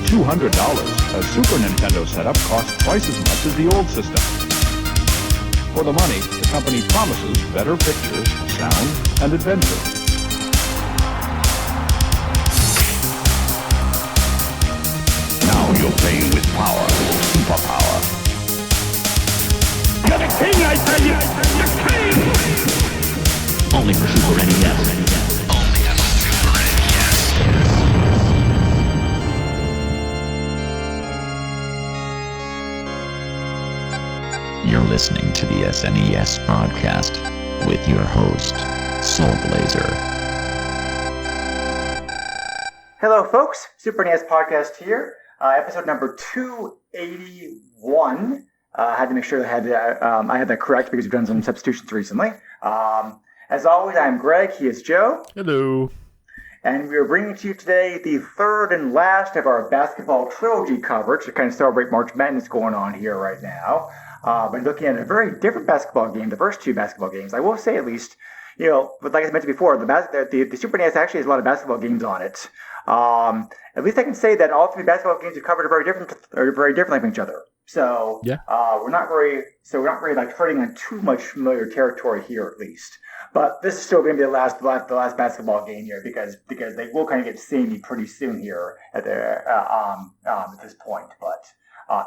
$200, a Super Nintendo setup costs twice as much as the old system. For the money, the company promises better pictures, sound, and adventure. Now you're playing with power, superpower. You're the king, I tell you! The king! Only for Super NES. Only on Super NES. You're listening to the SNES podcast with your host, Soul Blazer. Hello, folks. Super NES podcast here. Episode number 281. I had to make sure I had that correct because we've done some substitutions recently. As always, I'm Greg. He is Joe. Hello. And we are bringing to you today the third and last of our basketball trilogy coverage to kind of celebrate March Madness going on here right now. But looking at a very different basketball game, the first two basketball games. I will say at least, but like I mentioned before, the Super NES actually has a lot of basketball games on it. At least I can say that all three basketball games we covered are very different from each other. So yeah. We're not really like treading on too much familiar territory here, at least. But this is still going to be the last basketball game here because they will kind of get samey pretty soon here at this point. But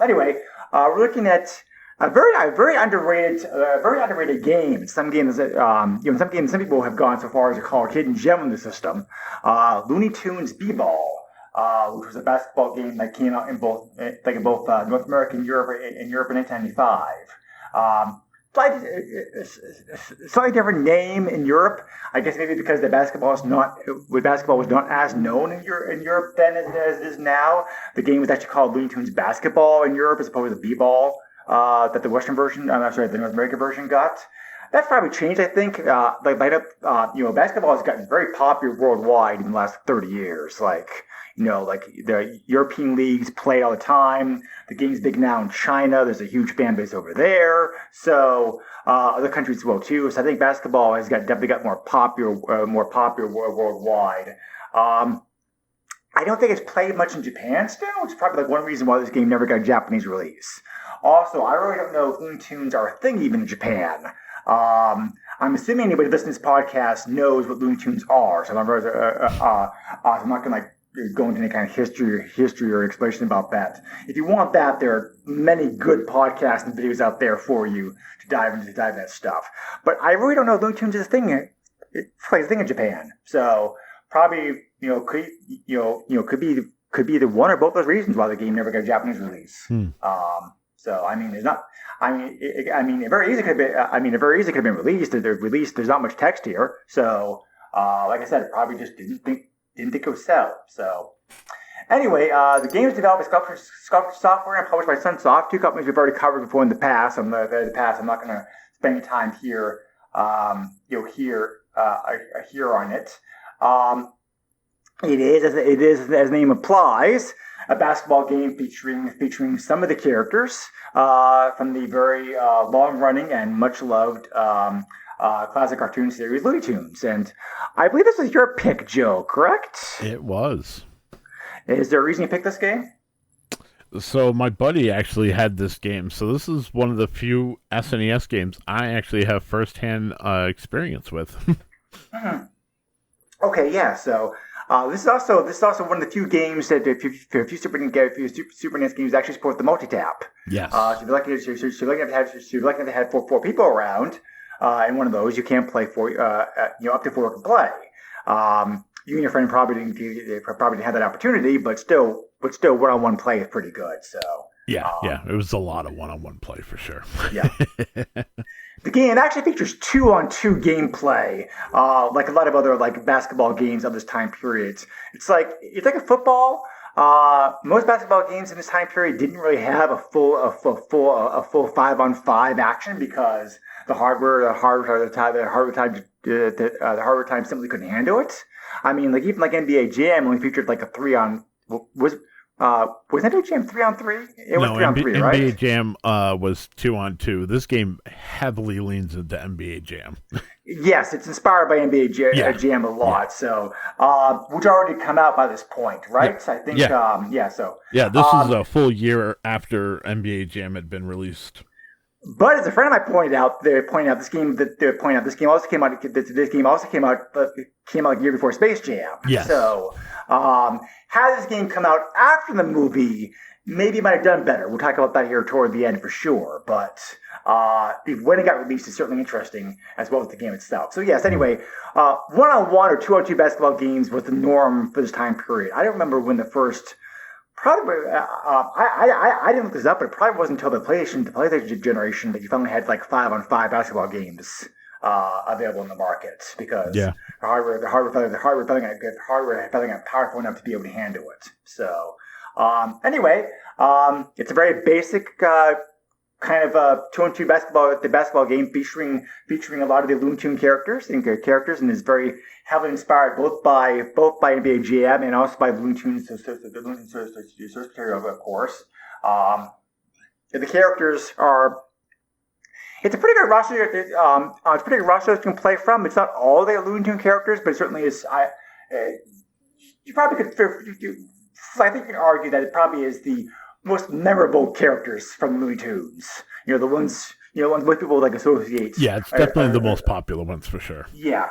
anyway, we're looking at a very underrated game. Some games some people have gone so far as to call a hidden gem in the system. Looney Tunes B-Ball. Which was a basketball game that came out in both North America and Europe in 1995. Slightly different name in Europe. I guess maybe because basketball was not as known in Europe then as it is now. The game was actually called Looney Tunes Basketball in Europe as opposed to B-Ball that the Western version, the North American version got. That's probably changed, I think. Basketball has gotten very popular worldwide in the last 30 years. The European leagues play all the time. The game's big now in China. There's a huge fan base over there. So other countries as well too. So I think basketball has definitely got more popular worldwide. I don't think it's played much in Japan still, which is probably one reason why this game never got a Japanese release. Also, I really don't know if Looney Tunes are a thing even in Japan. I'm assuming anybody listening to this podcast knows what Looney Tunes are, so I'm not going to go into any kind of history or explanation about that. If you want that, there are many good podcasts and videos out there for you to dive into that stuff. But I really don't know if Looney Tunes is a thing. It plays a thing in Japan, so probably could be the one or both those reasons why the game never got a Japanese release. So it very easily could have been released. There's not much text here, so like I said, it probably just didn't think it would sell. So anyway, the game is developed by Sculpture Software and published by Sunsoft, two companies we've already covered before in the past. I'm not going to spend any time here, here on it. It is as the name implies, a basketball game featuring some of the characters from the very long-running and much-loved classic cartoon series Looney Tunes. And I believe this was your pick, Joe, correct? It was. Is there a reason you picked this game? So my buddy actually had this game. So this is one of the few SNES games I actually have firsthand experience with. Mm-hmm. Okay, yeah. So this is also one of the few games that if you Super NES games actually support the multi-tap. Yes. So if you're lucky to have four people around. In one of those, you can play up to four can play. You and your friend probably didn't have that opportunity, but still, one-on-one play is pretty good. So yeah, it was a lot of one-on-one play for sure. Yeah, the game actually features 2-on-2 gameplay, like a lot of other basketball games of this time period. It's like a football. Most basketball games in this time period didn't really have a full 5-on-5 action because the hardware time simply couldn't handle it. I mean, even NBA Jam only featured a 3-on. Was Was NBA Jam 3-on-3? It was No, 3-on-3, right? NBA Jam was 2-on-2. This game heavily leans into NBA Jam. Yes, it's inspired by NBA Jam a lot. So, which already come out by this point, right? Yeah. I think. Yeah. So. Yeah, this is a full year after NBA Jam had been released. But as a friend of mine pointed out, this game also came out. This game also came out like a year before Space Jam. Yes. So, had this game come out after the movie, maybe it might have done better. We'll talk about that here toward the end for sure. But when it got released, it's certainly interesting as well as the game itself. So yes. Anyway, 1-on-1 or 2-on-2 basketball games was the norm for this time period. I don't remember when the first. Probably, I didn't look this up, but it probably wasn't until the PlayStation generation that you finally had like 5-on-5 basketball games available in the market because the hardware finally got powerful enough to be able to handle it. So anyway, it's a very basic kind of 2-on-2 basketball game featuring a lot of the Looney Tunes characters and is very heavily inspired both by NBA Jam and also by Looney Tunes source material, of course. The characters are. It's a pretty good roster. It's pretty good roster you can play from. It's not all the Looney Tunes characters, but it certainly is. You probably could. I think you can argue that it probably is the most memorable characters from Looney Tunes. The ones most people like associate. Yeah, it's definitely the most popular ones for sure. Yeah.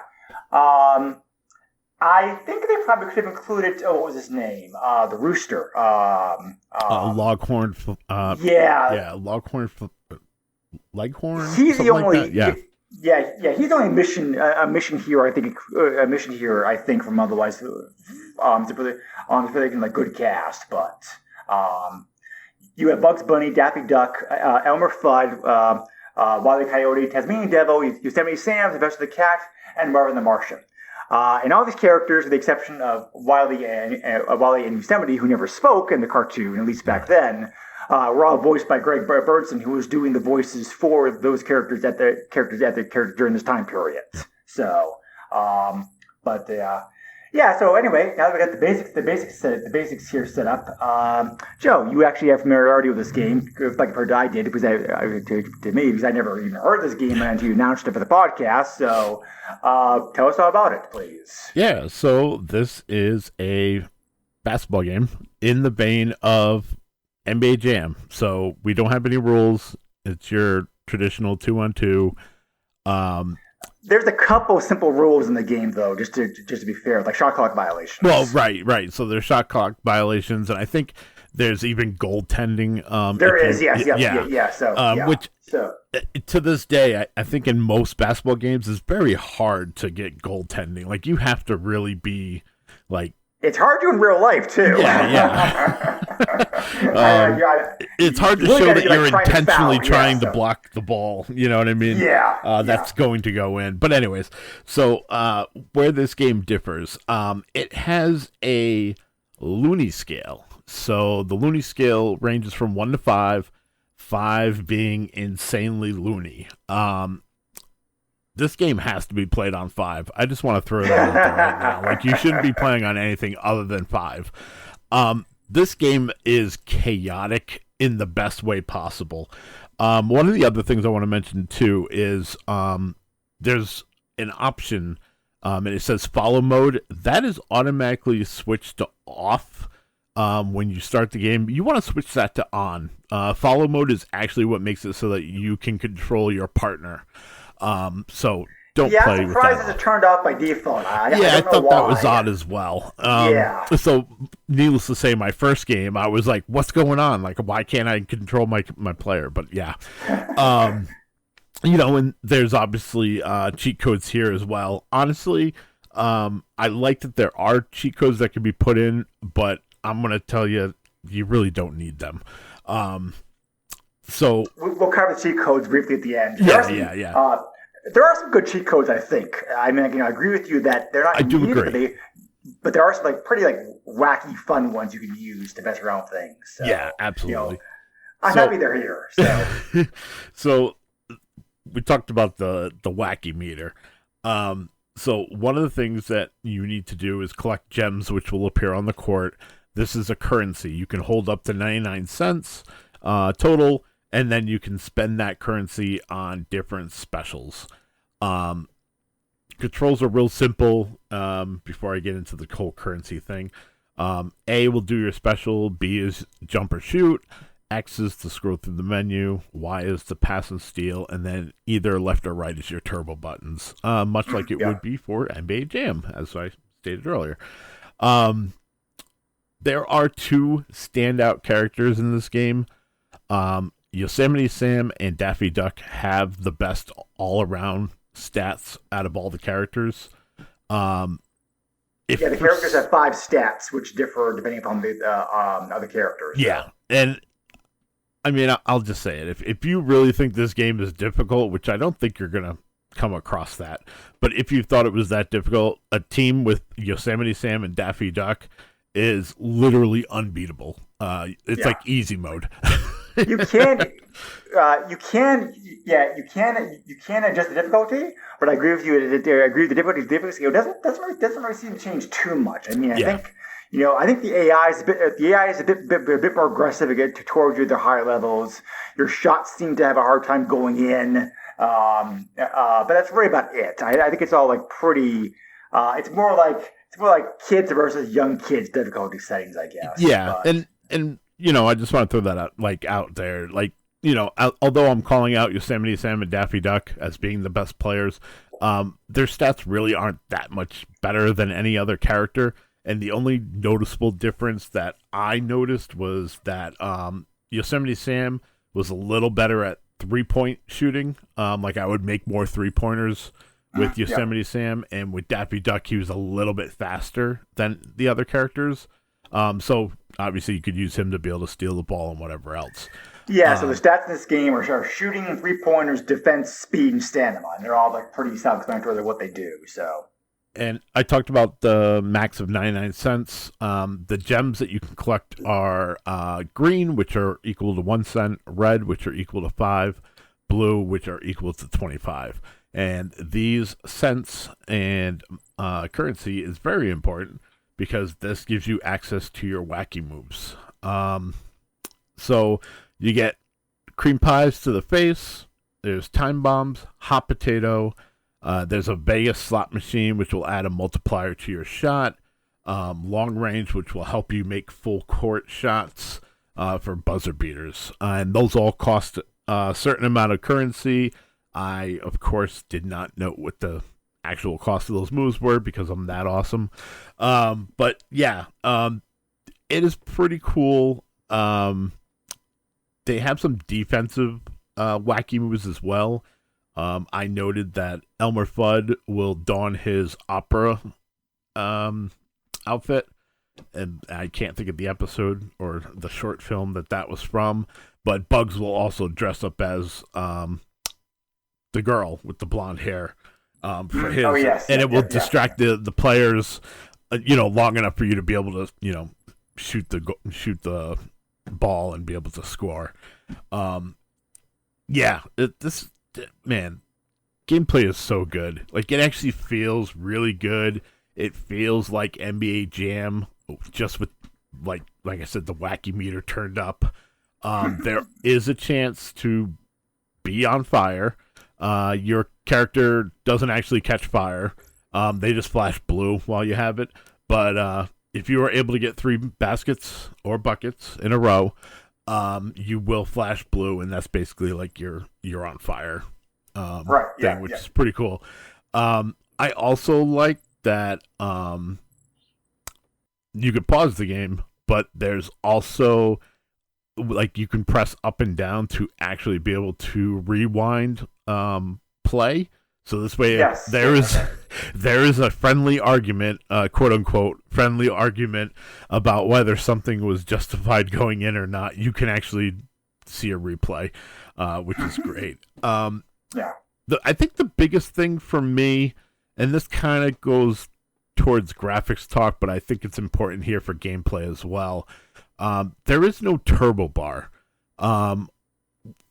I think they probably could have included. What was his name? The Rooster. Loghorn. Yeah. Loghorn. Leghorn. He's the only. Like that. Yeah. He's the only mission hero. I think from otherwise. It's really like good cast, but you have Bugs Bunny, Daffy Duck, Elmer Fudd, Wile E. Coyote, Tasmanian Devil, Yosemite Sam, Sylvester the Cat, and Marvin the Martian. And all these characters, with the exception of Wile and Yosemite, who never spoke in the cartoon, at least back then, were all voiced by Greg Birdson, who was doing the voices for those characters during this time period. So, so anyway, now that we got the basics here set up. Joe, you actually have familiarity with this game, like I did, because to me, because I never even heard this game until you announced it for the podcast. So, tell us all about it, please. Yeah, so this is a basketball game in the vein of NBA Jam. So we don't have any rules. It's your traditional 2-on-2. There's a couple simple rules in the game, though, just to be fair, like shot clock violations. Well, right. So there's shot clock violations, and I think there's even goaltending. Yes. So, to this day, I think in most basketball games, it's very hard to get goaltending. Like, you have to really be, like... It's hard to in real life, too. Yeah. It's hard to show that you're intentionally trying to block the ball. You know what I mean? That's going to go in. But anyways, so where this game differs, it has a Looney scale. So the Looney scale ranges from 1 to 5, 5 being insanely loony. This game has to be played on 5. I just want to throw that out there right now. Like, you shouldn't be playing on anything other than 5. This game is chaotic in the best way possible. One of the other things I want to mention, too, is there's an option, and it says follow mode. That is automatically switched to off when you start the game. You want to switch that to on. Follow mode is actually what makes it so that you can control your partner. So don't play with that. Yeah, I'm surprised it's turned off by default. I thought that was odd as well. So, needless to say, my first game, I was like, "What's going on? Like, why can't I control my player?" But yeah, and there's obviously cheat codes here as well. Honestly, I like that there are cheat codes that can be put in, but I'm gonna tell you, you really don't need them. So we'll cover the cheat codes briefly at the end. There are some good cheat codes, I think. I mean, I agree with you that they're not. I do agree. But there are some pretty wacky, fun ones you can use to mess around things. So, yeah, absolutely. I'm happy they're here. So. So we talked about the wacky meter. So one of the things that you need to do is collect gems, which will appear on the court. this is a currency. You can hold up to 99 cents total, and then you can spend that currency on different specials. Controls are real simple. Before I get into the whole currency thing, A will do your special, B is jump or shoot, X is to scroll through the menu, Y is to pass and steal, and then either left or right is your turbo buttons, much like it would be for NBA Jam, as I stated earlier. There are two standout characters in this game. Yosemite Sam and Daffy Duck have the best all-around stats out of all the characters. The characters have 5 stats, which differ depending upon the other characters. Yeah, and I mean, I'll just say it. If you really think this game is difficult, which I don't think you're going to come across that, but if you thought it was that difficult, a team with Yosemite Sam and Daffy Duck is literally unbeatable. It's like easy mode. You can adjust the difficulty, but I agree with you. I agree with the difficulty. Doesn't really seem to change too much. I mean, I think the AI is a bit more aggressive again towards you at the higher levels. Your shots seem to have a hard time going in, but that's really about it. I think it's all like pretty. It's more like kids versus young kids difficulty settings, I guess. Yeah, but. and I just want to throw that out there. Although I'm calling out Yosemite Sam and Daffy Duck as being the best players, their stats really aren't that much better than any other character. And the only noticeable difference that I noticed was that Yosemite Sam was a little better at 3-point shooting. I would make more 3-pointers with Yosemite Sam, and with Daffy Duck, he was a little bit faster than the other characters. So obviously you could use him to be able to steal the ball and whatever else. Yeah, so the stats in this game are shooting, 3-pointers, defense, speed, and stamina, and they're all like pretty self-explanatory of what they do. So. And I talked about the max of 99 cents. The gems that you can collect are green, which are equal to 1 cent, red, which are equal to 5, blue, which are equal to 25. And these cents and currency is very important because this gives you access to your wacky moves. So you get cream pies to the face, there's time bombs, hot potato, there's a Vegas slot machine, which will add a multiplier to your shot. Long range, which will help you make full court shots for buzzer beaters. And those all cost a certain amount of currency. I, of course, did not note what the actual cost of those moves were because I'm that awesome. But yeah, it is pretty cool. They have some defensive wacky moves as well. I noted that Elmer Fudd will don his opera outfit, and I can't think of the episode or the short film that was from, but Bugs will also dress up as the girl with the blonde hair for his, and it will distract the players, long enough for you to be able to, shoot the ball and be able to score. Man, gameplay is so good. Like, it actually feels really good. It feels like NBA Jam, just with, like I said, the wacky meter turned up. There is a chance to be on fire. Your character doesn't actually catch fire. They just flash blue while you have it. But if you are able to get 3 baskets or buckets in a row, you will flash blue, and that's basically like you're on fire thing, which is pretty cool. I also like that you could pause the game, but there's also, like, you can press up and down to actually be able to rewind play. So this way, there is a friendly argument, quote unquote, friendly argument about whether something was justified going in or not. You can actually see a replay, which is great. I think the biggest thing for me, and this kind of goes towards graphics talk, but I think it's important here for gameplay as well. There is no turbo bar,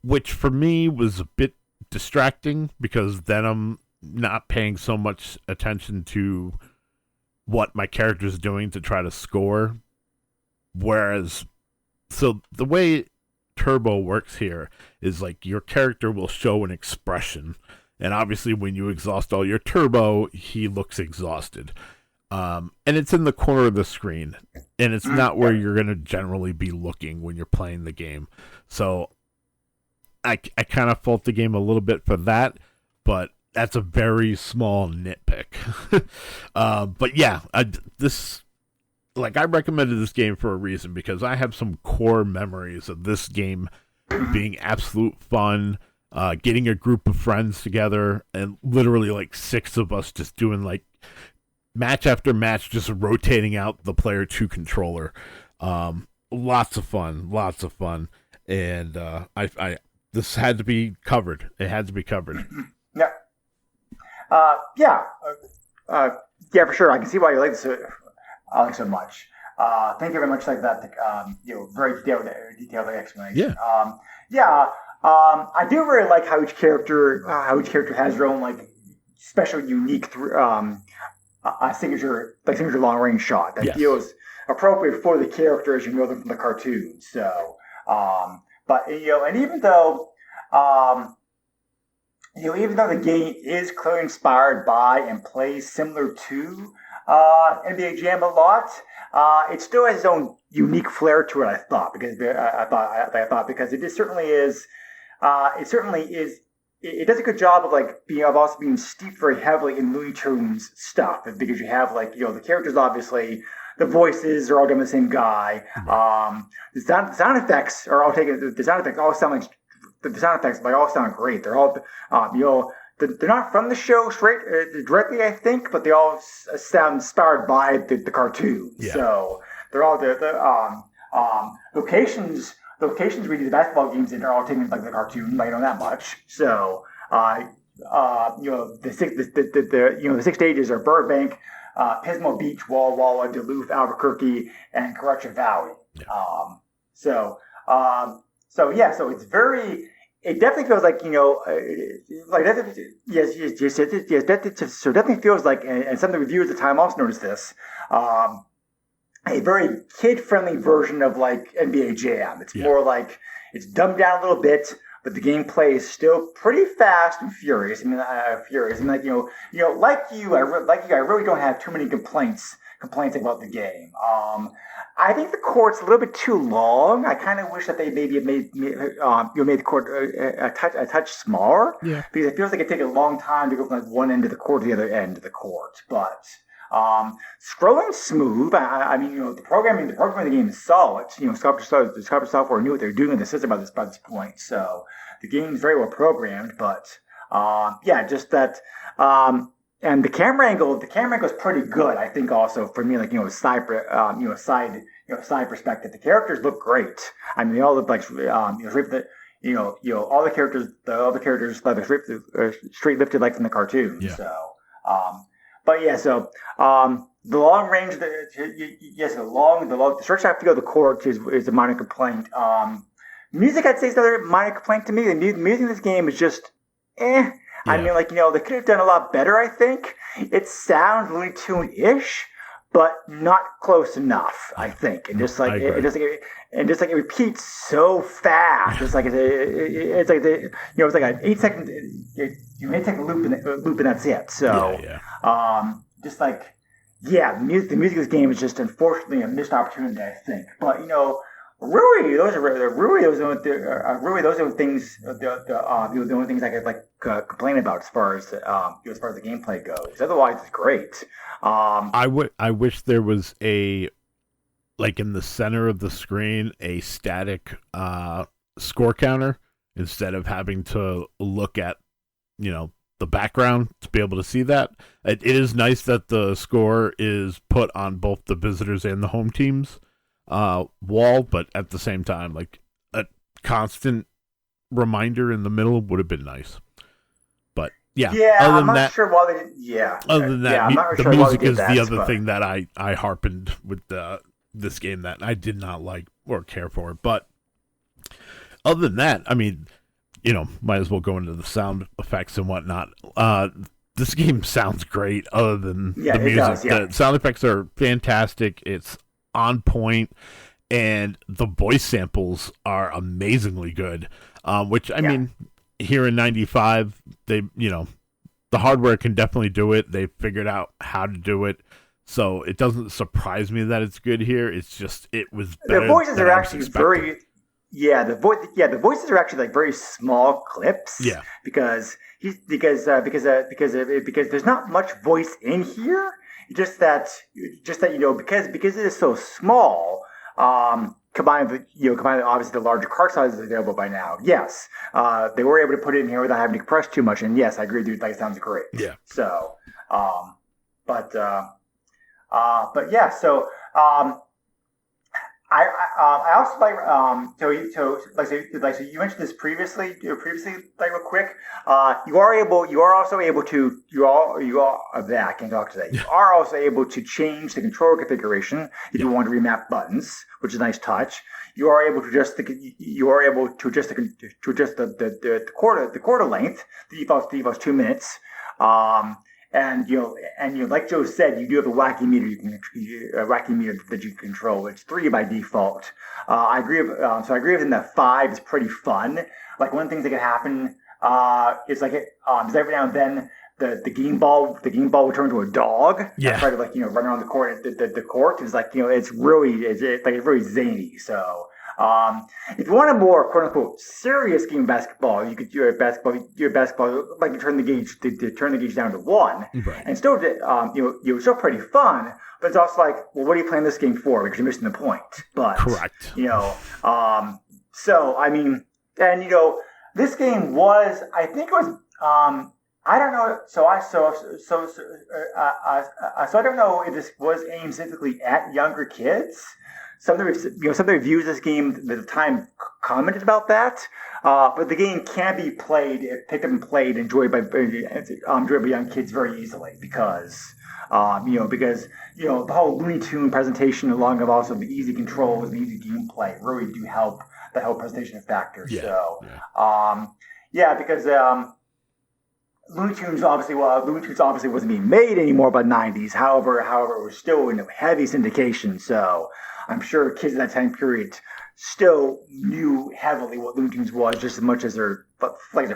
which for me was a bit distracting because then I'm not paying so much attention to what my character's doing to try to score. Whereas, so the way Turbo works here is like your character will show an expression, and obviously when you exhaust all your turbo, he looks exhausted. And it's in the corner of the screen, and it's not where you're going to generally be looking when you're playing the game. So I kind of fault the game a little bit for that, but that's a very small nitpick. But yeah, I recommended this game for a reason, because I have some core memories of this game being absolute fun, getting a group of friends together, and literally like 6 of us just doing like match after match, just rotating out the player 2 controller. Lots of fun. And this had to be covered. It had to be covered. Yeah. Yeah, for sure. I can see why you like this so much. Thank you very much. Like that, very detailed explanation. Yeah. I do really like how each character has their own like special, unique, signature long range shot that feels appropriate for the character as you know them from the cartoon. So, and even though the game is clearly inspired by and plays similar to NBA Jam a lot, it still has its own unique flair to it. I thought because it certainly is. It does a good job of also being steeped very heavily in Looney Tunes stuff, because you have the characters, obviously the voices are all done by the same guy. The sound effects are all taken. The sound effects all sound like the sound effects all sound great. They're all they're not from the show straight directly, I think, but they all sound inspired by the cartoon. Yeah. So they're all the locations. The locations we do the basketball games in are all taken like the cartoon, that much. So, the 6 stages are Burbank, Pismo Beach, Walla Walla, Duluth, Albuquerque, and Correction Valley. Yeah. So it's very. It definitely feels like So it definitely feels like, and some of the reviewers at the time also noticed this. A very kid-friendly version of NBA Jam. It's more like it's dumbed down a little bit, but the gameplay is still pretty fast and furious. Furious. And I really don't have too many complaints about the game. I think the court's a little bit too long. I kind of wish that they maybe made the court a touch smaller. Yeah. Because it feels like it takes a long time to go from one end of the court to the other end of the court, but. Scrolling smooth. The programming of the game is solid. Sculptor Software knew what they were doing in the system by this point. So the game is very well programmed. But just that. And the camera angle is pretty good. I think also for me, side perspective, the characters look great. They all look like all the characters like straight lifted like from the cartoon. Yeah. So. The long range, the short shot field of the court is a minor complaint. Music, I'd say, is another minor complaint to me. The music in this game is just, eh. Yeah. They could have done a lot better, I think. It sounds Looney Tune-ish, but not close enough, I think. And just it repeats so fast. It's like it's like an 8-second, you may take a loop and that's it. So, the music of this game is just unfortunately a missed opportunity, I think. But really, those are the things. The only things I could complain about as far as the gameplay goes. Otherwise, it's great. I wish there was in the center of the screen a static score counter instead of having to look at the background to be able to see that. It is nice that the score is put on both the visitors and the home teams wall, but at the same time, a constant reminder in the middle would have been nice. But I'm not sure why they did. Yeah. Other than that, I'm not the sure music is that, the other thing that I harpened with this game that I did not like or care for. But other than that, might as well go into the sound effects and whatnot. This game sounds great other than the music. Does, yeah. The sound effects are fantastic. It's on point. and the voice samples are amazingly good. Which I mean, here in '95, they the hardware can definitely do it. They figured out how to do it. So it doesn't surprise me that it's good here. It's just it was better. The voices than are I was actually expecting. the voices are actually like very small clips. Yeah. Because there's not much voice in here. Just that because it is so small. Combined with obviously the larger cart sizes available by now. Yes, they were able to put it in here without having to compress too much. And yes, I agree, dude. That sounds great. Yeah. So, but yeah. So, I also like so you mentioned this previously like real quick. You are also able to I can't talk today. You are also able to change the controller configuration if you want to remap buttons, which is a nice touch. You are able to adjust the quarter length. The default's 2 minutes. And like Joe said, you do have a wacky meter that you can control. It's 3 by default. I agree with him that 5 is pretty fun. Like one of the things that can happen is like is every now and then the game ball will turn into a dog. Yeah. And try to run around the court. The court is it's really zany. So. If you want a more quote unquote serious game of basketball, you could do a basketball like you turn the gauge down to 1, Right. and still it's still pretty fun. But it's also like, well, what are you playing this game for? Because you're missing the point. But Correct. So I mean, and this game was, I think it was, I don't know. So I don't know if this was aimed specifically at younger kids. Some of the reviews of this game at the time commented about that, but the game can be picked up and played, enjoyed by young kids very easily because the whole Looney Tune presentation, along with also the easy controls, the easy gameplay, really do help the whole presentation factor. Yeah. So, because Looney Tunes obviously wasn't being made anymore by the 90s. However, it was still in heavy syndication. So I'm sure kids in that time period still knew heavily what Looney Tunes was just as much as their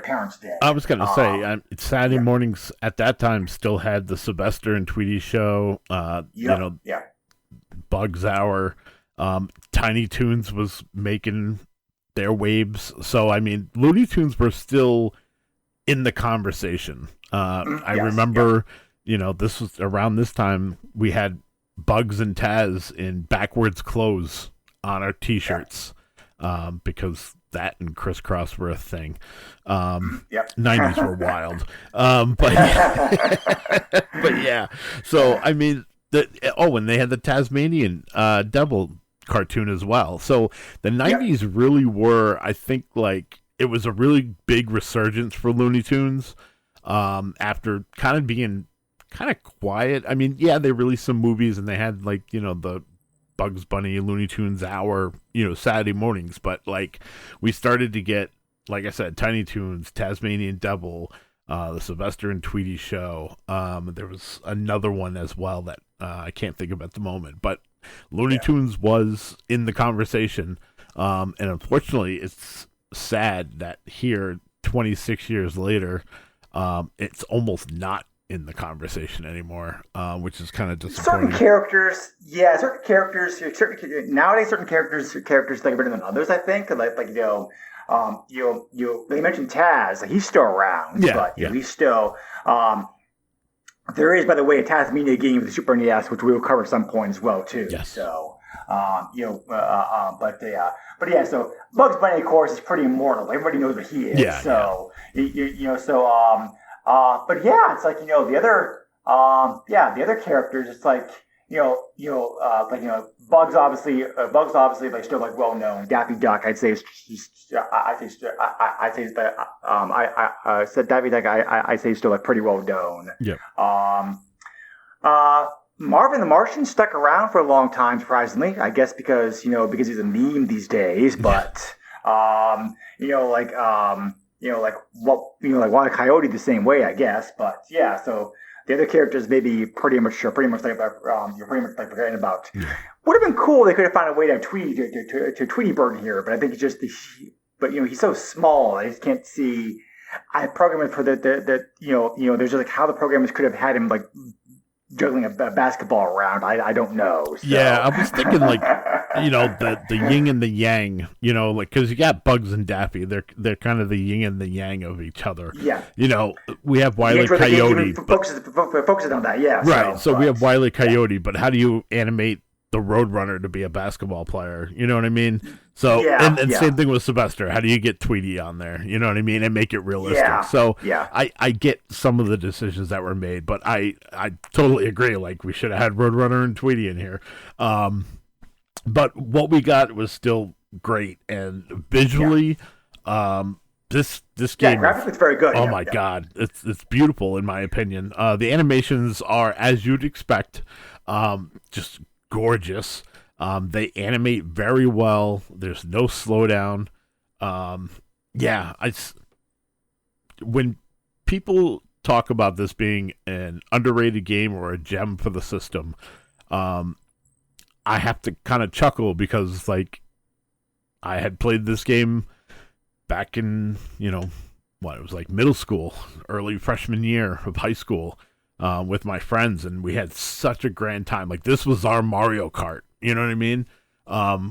parents did. I was going to say, Saturday mornings at that time still had the Sylvester and Tweety show, Bugs Hour. Tiny Toons was making their waves. So, I mean, Looney Tunes were still in the conversation. I remember, this was around this time we had Bugs and Taz in backwards clothes on our t-shirts, because that and crisscross were a thing. 90s were wild. But yeah. So, I mean, and they had the Tasmanian Devil cartoon as well. So the 90s really were, I think, it was a really big resurgence for Looney Tunes after kind of being kind of quiet. I mean, they released some movies and they had the Bugs Bunny Looney Tunes Hour, Saturday mornings, but we started to get, like I said, Tiny Toons, Tasmanian Devil, the Sylvester and Tweety show. There was another one as well that I can't think of at the moment, but Looney Tunes was in the conversation, and unfortunately it's sad that here 26 years later it's almost not in the conversation anymore, which is kind of disappointing. Nowadays certain characters think better than others, I think. They mentioned Taz, he's still around, but he's still there is, by the way, a Tasmania game with the Super NES, which we will cover at some point as well too. Yes. So so Bugs Bunny, of course, is pretty immortal. Everybody knows what he is. It's the other characters. It's Bugs obviously still well known. Daffy Duck, I'd say Daffy Duck, I say still pretty well known. Yeah. Marvin the Martian stuck around for a long time, surprisingly. I guess because he's a meme these days. But Wild Coyote the same way, I guess. But The other characters maybe pretty much you're pretty much like forgetting about. Would have been cool. They could have found a way to have Tweety to Tweety Bird here, but I think it's just but he's so small. I just can't see. I programmed for the there's just like how the programmers could have had him like juggling a basketball around. I don't know. So. Yeah, I was thinking like the yin and the yang. Like because you got Bugs and Daffy. They're kind of the yin and the yang of each other. Yeah. We have Wile E. Coyote. Focuses on that. Yeah. Right. So we have Wile E. Coyote, but how do you animate the Roadrunner to be a basketball player? You know what I mean? So and same thing with Sylvester. How do you get Tweety on there? You know what I mean? And make it realistic. Yeah. So I get some of the decisions that were made, but I totally agree. Like we should have had Roadrunner and Tweety in here. But what we got was still great, and visually, this game graphically it's very good. Oh my god, it's beautiful in my opinion. The animations are as you'd expect, just gorgeous. They animate very well. There's no slowdown. When people talk about this being an underrated game or a gem for the system, I have to kind of chuckle because like I had played this game back in, it was like middle school, early freshman year of high school, with my friends, and we had such a grand time. Like this was our Mario Kart. You know what I mean?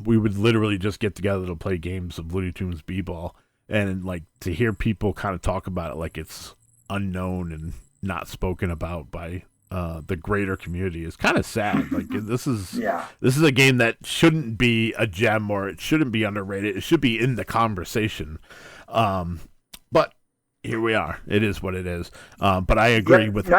We would literally just get together to play games of Looney Tunes B-Ball, and like to hear people kind of talk about it like it's unknown and not spoken about by the greater community is kind of sad. Like this is a game that shouldn't be a gem or it shouldn't be underrated. It should be in the conversation. But here we are. It is what it is. But I agree with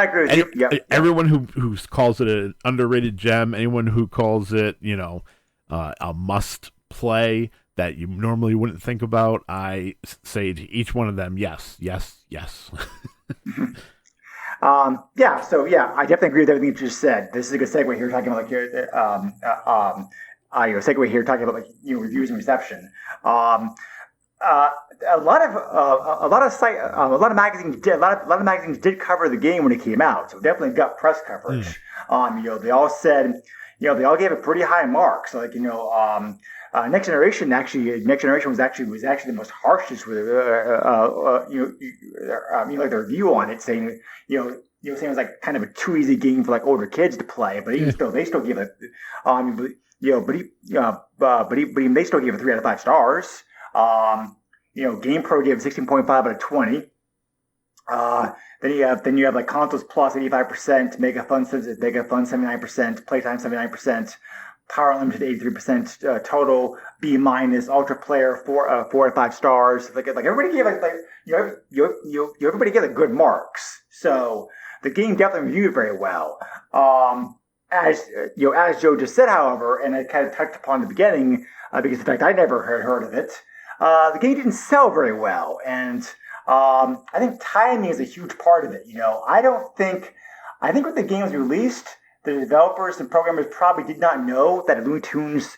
everyone who calls it an underrated gem. Anyone who calls it, a must play that you normally wouldn't think about. I say to each one of them, yes, yes, yes. I definitely agree with everything you just said. This is a good segue here, talking about segue here, talking about reviews and reception. A lot of magazines did cover the game when it came out, so it definitely got press coverage. They all said, they all gave it pretty high marks. Like Next Generation was actually the most harshest with like the review on it, saying saying it was like kind of a too easy game for like older kids to play, but they still gave it they still gave it 3 out of 5 stars. GamePro gave it 16.5 out of 20. Then you have like Consoles Plus 85%, Mega Fun 79%, Playtime 79%, Power Unlimited 83%, total B-, Ultra Player 4 out of 5 stars. Like everybody gave everybody gave it good marks. So the game definitely reviewed very well. As Joe just said, however, and I kind of touched upon in the beginning, because in fact I never had heard of it. The game didn't sell very well, and I think timing is a huge part of it. I think when the game was released, the developers and programmers probably did not know that a Looney Tunes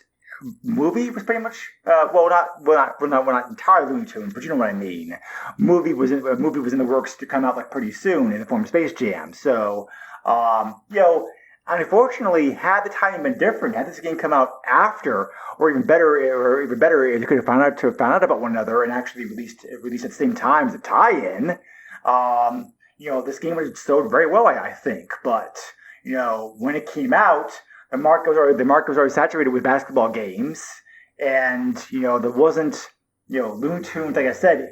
movie was pretty much not entirely Looney Tunes, but you know what I mean. Movie was in the works to come out like pretty soon in the form of Space Jam. So unfortunately, had the timing been different, had this game come out after, or even better, they could have found out about one another and actually released at the same time as a tie-in. This game would have sold very well, I think. But when it came out, the market was already saturated with basketball games, and there wasn't Looney Tunes. Like I said,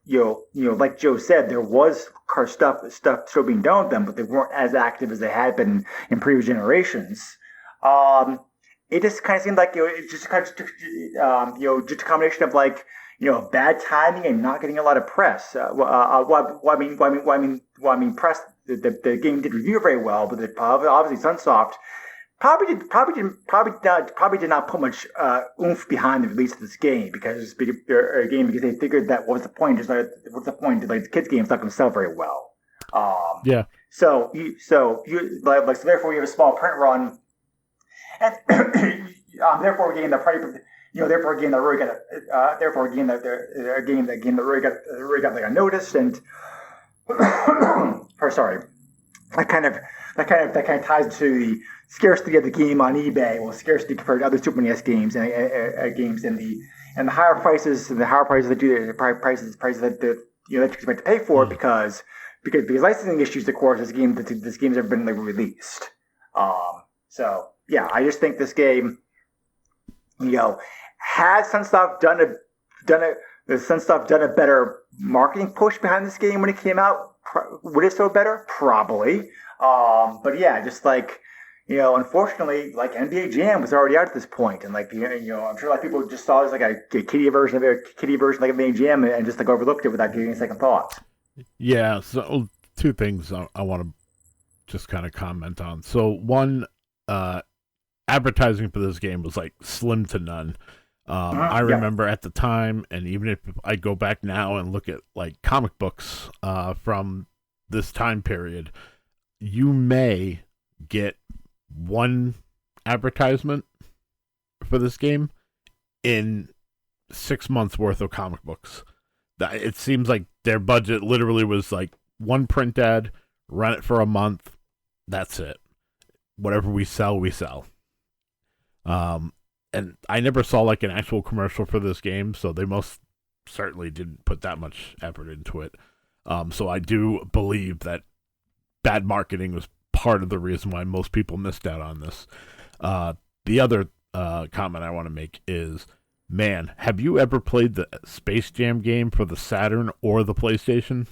like Joe said, there was car stuff still being done with them, but they weren't as active as they had been in previous generations. It just kind of seemed like just a combination of like bad timing and not getting a lot of press. Press. The game did review very well, but obviously Sunsoft probably did not put much oomph behind the release of this game because they figured that what's the point? Like the kids' game's not going to sell very well. So therefore we have a small print run, and therefore a game that probably therefore a game that really got like noticed and that kind of ties to the scarcity of the game on eBay. Well, scarcity compared to other Super NES games and games, and the higher prices that the that you expect to pay for it because licensing issues, of course, this game's ever been released. So yeah, I just think this game, had Sunsoft done a better marketing push behind this game when it came out, would it sold better? Probably. But yeah, just unfortunately, NBA Jam was already out at this point, and I'm sure people just saw it as a kiddie version of NBA Jam and just overlooked it without giving a second thought. Yeah. So two things I want to just kind of comment on. So one, advertising for this game was slim to none. I remember at the time, and even if I go back now and look at comic books from this time period, you may get one advertisement for this game in 6 months worth of comic books. It seems like their budget literally was one print ad, run it for a month, that's it. Whatever we sell, we sell. And I never saw an actual commercial for this game, so they most certainly didn't put that much effort into it. So I do believe that bad marketing was part of the reason why most people missed out on this. The other comment I want to make is, man, have you ever played the Space Jam game for the Saturn or the PlayStation?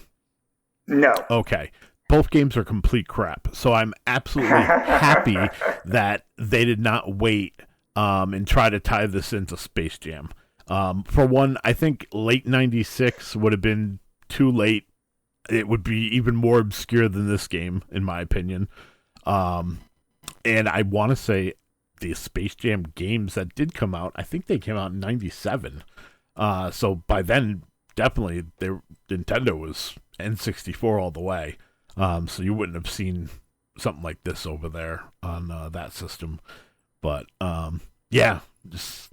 No. Okay. Both games are complete crap. So I'm absolutely happy that they did not wait and try to tie this into Space Jam. For one, I think late 96 would have been too late. It would be even more obscure than this game, in my opinion. And I want to say the Space Jam games that did come out, I think they came out in 97. So by then, definitely, Nintendo was N64 all the way. So you wouldn't have seen something like this over there on that system. But, yeah, just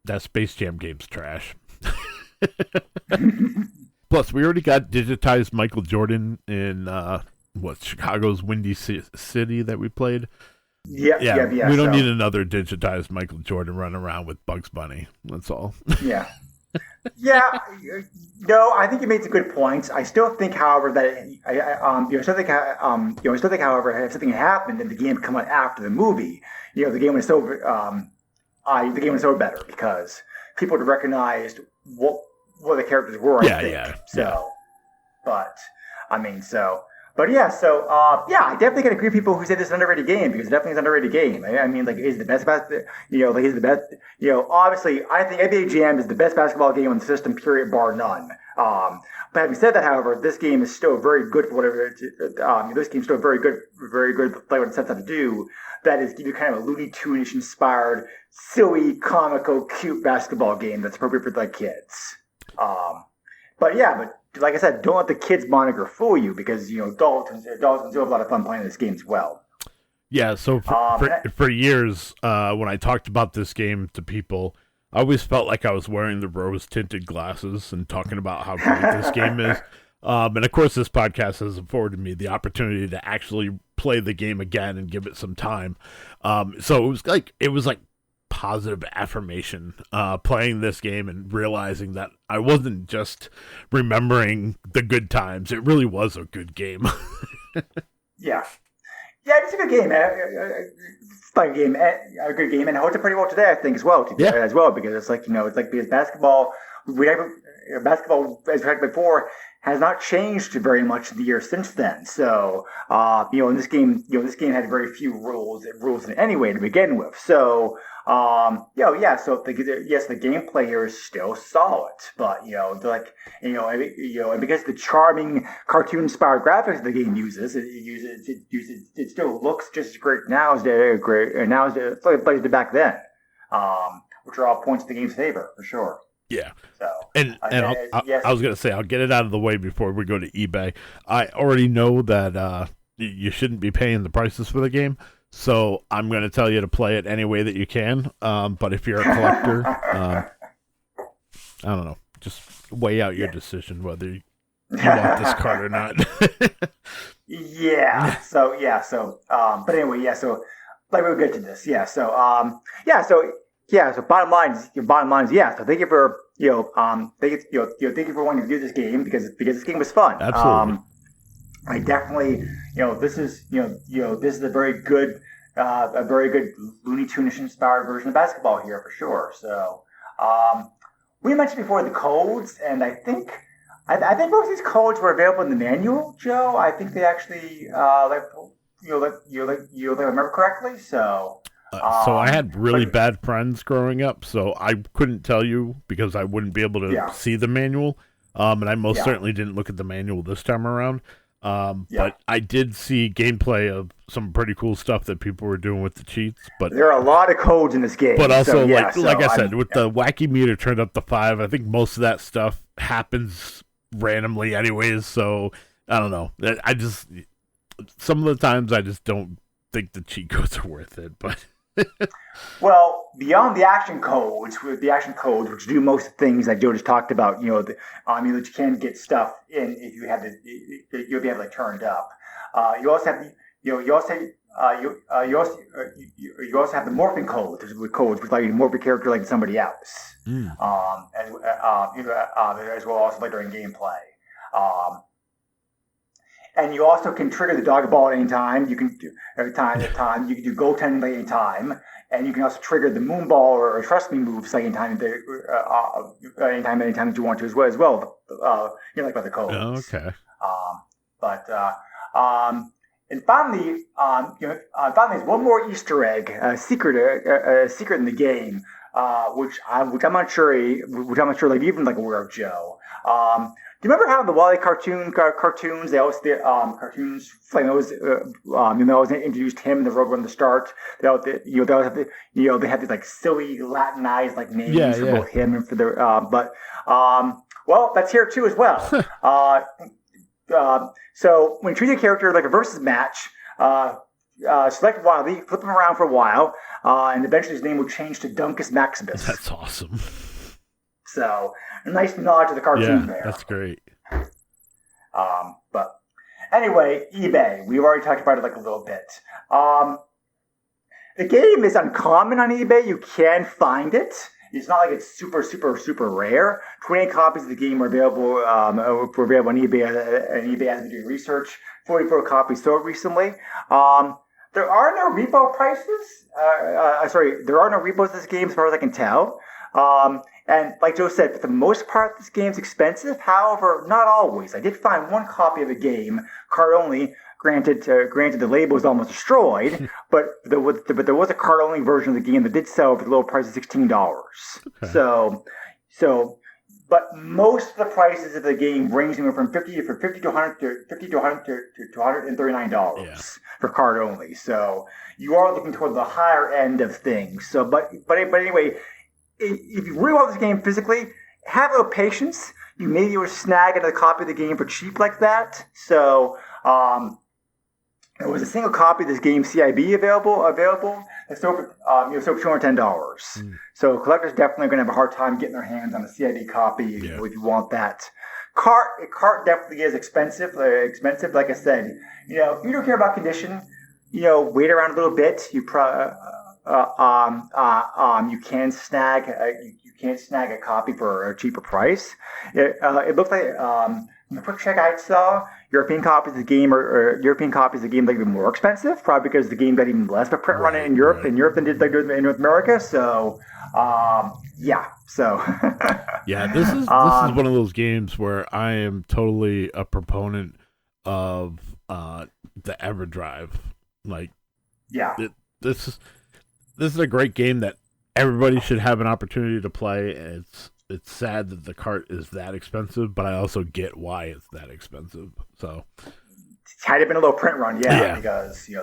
that Space Jam game's trash. Plus, we already got digitized Michael Jordan in, Chicago's Windy City that we played. Yeah. We don't need another digitized Michael Jordan running around with Bugs Bunny. That's all. Yeah. Yeah. No, I think you made some good points. I still think, however, that however, if something happened and the game come out after the movie, the game was the game was so better because people would have recognized what the characters were. I think. I definitely can agree with people who say this is an underrated game, because it definitely is an underrated game. Is it the best is the best, obviously I think NBA Jam is the best basketball game on the system, period, bar none. But having said that, however, this game is still very good for whatever this game's still very good to play what it sets out to do. That is, give you kind of a Looney Tunes inspired, silly, comical, cute basketball game that's appropriate for kids. But like I said, don't let the kids moniker fool you, because adults can still have a lot of fun playing this game as well. Yeah, so for years, when I talked about this game to people, I always felt like I was wearing the rose-tinted glasses and talking about how great this game is. And of course, this podcast has afforded me the opportunity to actually play the game again and give it some time. So it was like positive affirmation playing this game and realizing that I wasn't just remembering the good times. It really was a good game. Yeah, it's a good game. It's a good game, and it holds up pretty well today, I think, as well. Because it's because basketball, basketball, as we talked before, has not changed very much in the years since then. So, in this game, had very few rules in any way to begin with. So, So the gameplay here is still solid, but and because the charming cartoon-inspired graphics the game uses, it still looks just as great now as it did back then, which are all points in the game's favor for sure. Yeah. So, I was going to say, I'll get it out of the way before we go to eBay. I already know that you shouldn't be paying the prices for the game, so I'm going to tell you to play it any way that you can. But if you're a collector, I don't know, just weigh out your decision whether you want this card or not. But anyway, so like we'll get to this. So bottom line is yeah. So thank you for thank you for wanting to do this game because this game was fun. Absolutely. I definitely this is this is a very good Looney Tunes inspired version of basketball here for sure. So we mentioned before the codes, and I think most of these codes were available in the manual, Joe. I think they actually remember correctly. So I had really bad friends growing up, so I couldn't tell you because I wouldn't be able to see the manual. And I most certainly didn't look at the manual this time around. But I did see gameplay of some pretty cool stuff that people were doing with the cheats. But there are a lot of codes in this game. But also, like I said, with the wacky meter turned up to 5, I think most of that stuff happens randomly anyways. So I don't know. Some of the times I just don't think the cheat codes are worth it. But well, beyond the action codes, which do most things that Joe just talked about, that you can get stuff in if you have you'll be able to turn it up. You also have you also have the morphing codes, which allow you to morph your character like somebody else, as well also like during gameplay. And you also can trigger the dog ball at any time. You can do every time. You can do goaltending at any time, and you can also trigger the moon ball or trust me moves like anytime that you want to as well. Like by the codes. Oh, okay. And finally, there's one more Easter egg, a secret in the game, which I'm not sure like even like aware of, Joe. Do you remember how in the Wally cartoons they always cartoons like those always introduced him and the Roadrunner to start. They always have they have these like silly Latinized like names for both him and for their well, that's here too as well. So when treating a character like a versus match, select Wily, flip him around for a while, and eventually his name will change to Duncus Maximus. That's awesome. So a nice nod to the cartoon there. That's great. But anyway, eBay. We've already talked about it like a little bit. The game is uncommon on eBay. You can find it. It's not like it's super, super, super rare. 28 copies of the game are available on eBay. And eBay has been doing research. 44 copies sold recently. There are no repo prices. There are no repos of this game as far as I can tell. And like Joe said, for the most part, this game's expensive. However, not always. I did find one copy of the game, card only. Granted, the label was almost destroyed, but there was a card only version of the game that did sell for the low price of $16. Okay. But most of the prices of the game range anywhere from $50 to $139 for card only. So you are looking toward the higher end of things. So, but anyway, if you really want this game physically, have a little patience. You may be able to snag another copy of the game for cheap like that. So, there was a single copy of this game CIB available. It's over $210. So collectors definitely going to have a hard time getting their hands on a CIB copy if you want that. Cart definitely is expensive. Like I said, if you don't care about condition, wait around a little bit. You can snag a copy for a cheaper price. It looked like the quick check I saw, European copies of the game like even more expensive, probably because the game got even less of a print run in Europe than did like in North America. So this is one of those games where I am totally a proponent of the EverDrive. This is a great game that everybody should have an opportunity to play. And it's sad that the cart is that expensive, but I also get why it's that expensive. So had it been a little print run, because and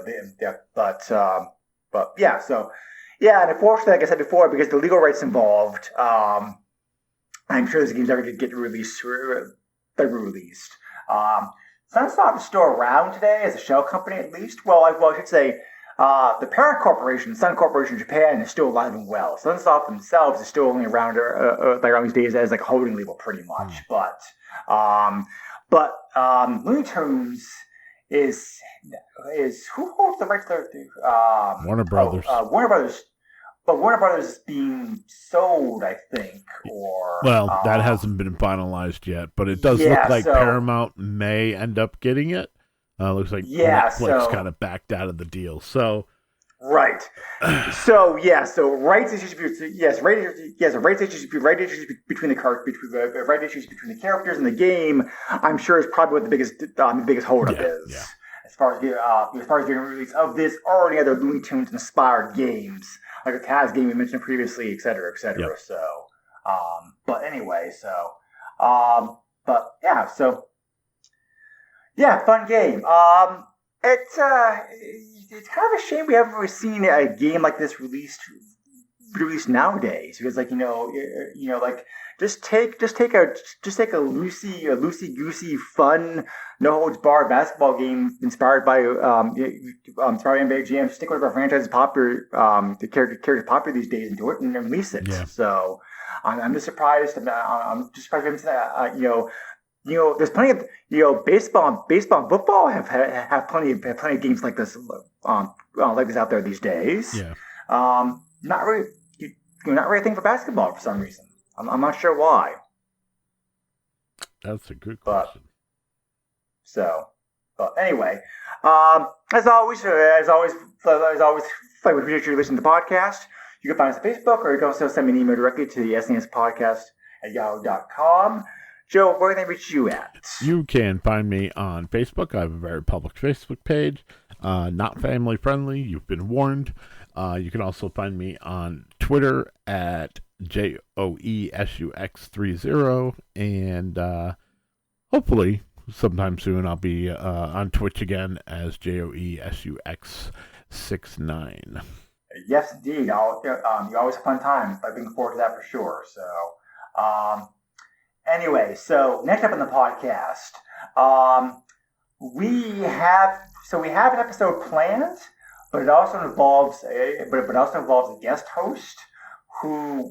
unfortunately, like I said before, because the legal rights involved, I'm sure this game's never going to get released. Sunsoft is still around today as a shell company, at least. Well, I should say. The parent corporation, Sun Corporation Japan, is still alive and well. Sunsoft themselves is still only around these days as like a holding label, pretty much. But But Looney Tunes is who holds the rights to Warner Brothers. Warner Brothers. But Warner Brothers is being sold, I think, or... Well, that hasn't been finalized yet, but it does look like Paramount may end up getting it. Looks like Netflix kind of backed out of the deal, so... Right. So rights issues between the characters in the game, I'm sure is probably what the biggest holdup is. Yeah. As far as the release of this or any other Looney Tunes inspired games. Like the Taz game we mentioned previously, et cetera, et cetera. Yep. So, but anyway, fun game. It's kind of a shame we haven't really seen a game like this released nowadays, because just take a loosey goosey fun, no holds barred basketball game inspired by NBA Jam. Stick with our franchise popular, the character popular these days, and do it and release it. Yeah. So I'm just surprised. I'm just surprised that there's plenty of baseball and football have plenty of games like this out there these days. Yeah. Not really a thing for basketball for some reason. I'm not sure why. That's a good question. But anyway, as always, we appreciate you listening to the podcast. You can find us on Facebook, or you can also send me an email directly to the SNES podcast at yahoo.com. Joe, where can they reach you at? You can find me on Facebook. I have a very public Facebook page. Not family friendly. You've been warned. You can also find me on Twitter at JOESUX30, and hopefully sometime soon I'll be on Twitch again as JOESUX69. Yes, indeed. You always have fun times. I'm looking forward to that for sure. So, anyway, so next up on the podcast, we have an episode planned, but it also involves a guest host who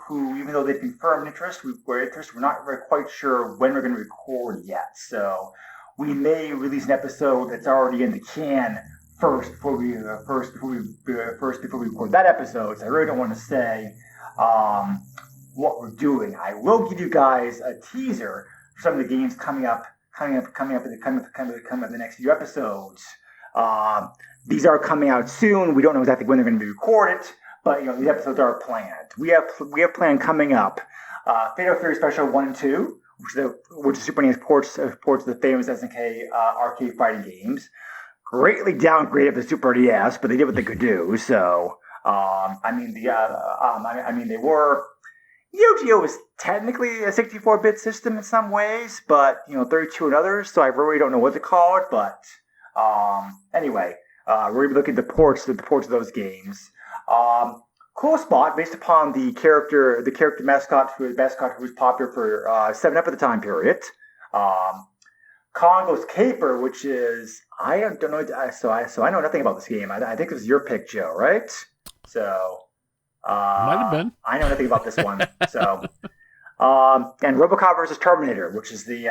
even though they've confirmed interest, we're not very quite sure when we're going to record yet. So we may release an episode that's already in the can first before we record that episode. So I really don't want to say what we're doing. I will give you guys a teaser for some of the games coming up in the next few episodes. These are coming out soon. We don't know exactly when they're going to be recorded, but these episodes are planned. We have planned coming up Fatal Fury Special 1 and 2, which is Super NES ports of the famous SNK arcade fighting games. Greatly downgraded the Super NES, but they did what they could do. So, they were. Yu-Gi-Oh! Was technically a 64-bit system in some ways, but 32 in others. So I really don't know what to call it. But anyway, we're going to be looking at the ports of those games. Cool spot based upon the character mascot who was popular for 7-Up at the time period. Congo's Caper, which is I don't know. So I know nothing about this game. I think it was your pick, Joe, right? So. Might have been. I know nothing about this one. So, and RoboCop versus Terminator, which is an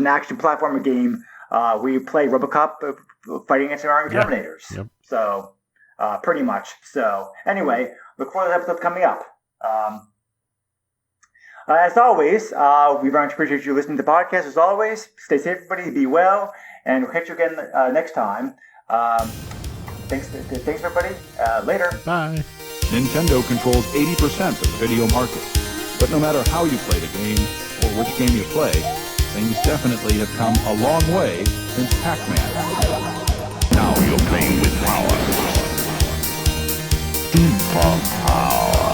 action platformer game. We play RoboCop fighting against our Terminators. Yep. So, pretty much. So, anyway, look for this episode coming up. As always, we very much appreciate you listening to the podcast. As always, stay safe, everybody. Be well, and we'll catch you again next time. Thanks, everybody. Later. Bye. Nintendo controls 80% of the video market. But no matter how you play the game, or which game you play, things definitely have come a long way since Pac-Man. Now you're playing with power. B-Ball power.